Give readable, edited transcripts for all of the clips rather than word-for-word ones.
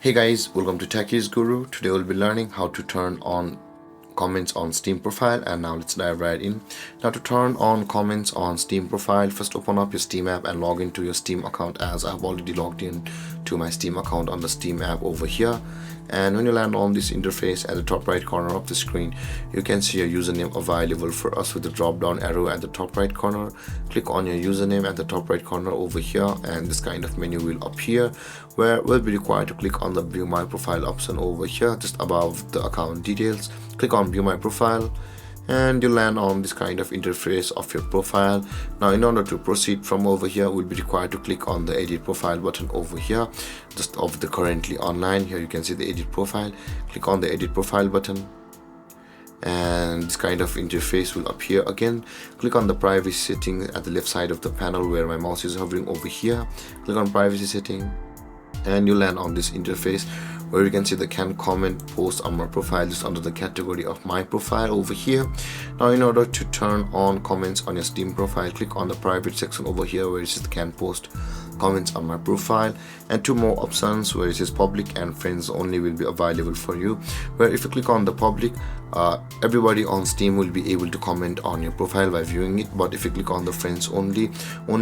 Hey guys, welcome to Techies Guru. Today we'll be learning how to turn on comments on Steam profile, and now let's dive right in. Now to turn on comments on Steam profile, first open up your Steam app and log into your Steam account, as I've already logged in to my Steam account on the Steam app over here. And when you land on this interface, at the top right corner of the screen you can see a username available for us with the drop down arrow at the top right corner. Click on your username at the top right corner over here, and this kind of menu will appear where we'll be required to click on the view my profile option over here just above the account details. Click on view my profile and you land on this kind of interface of your profile. Now in order to proceed from over here, we'll be required to click on the edit profile button over here just of the currently online. Here you can see the edit profile. Click on the edit profile button and this kind of interface will appear again. Click on the privacy setting at the left side of the panel where my mouse is hovering over here. Click on privacy setting and you land on this interface where you can see the can comment post on my profile just under the category of my profile over here. Now in order to turn on comments on your Steam profile, click on the private section over here where it says can post comments on my profile, and two more options where it says public and friends only will be available for you, where if you click on the public, everybody on Steam will be able to comment on your profile by viewing it, but if you click on the friends only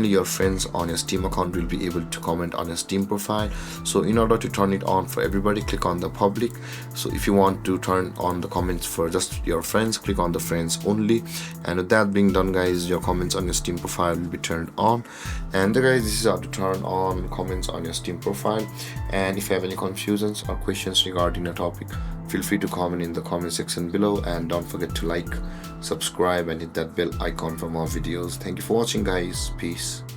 your friends on your Steam account will be able to comment on your Steam profile. So in order to turn it on for everybody, click on the public. So if you want to turn on the comments for just your friends, click on the friends only, and with that being done guys, your comments on your Steam profile will be turned on. And guys, this is how to turn on comments on your Steam profile. And if you have any confusions or questions regarding the topic, feel free to comment in the comment section below, and don't forget to like, subscribe and hit that bell icon for more videos. Thank you for watching guys. Peace.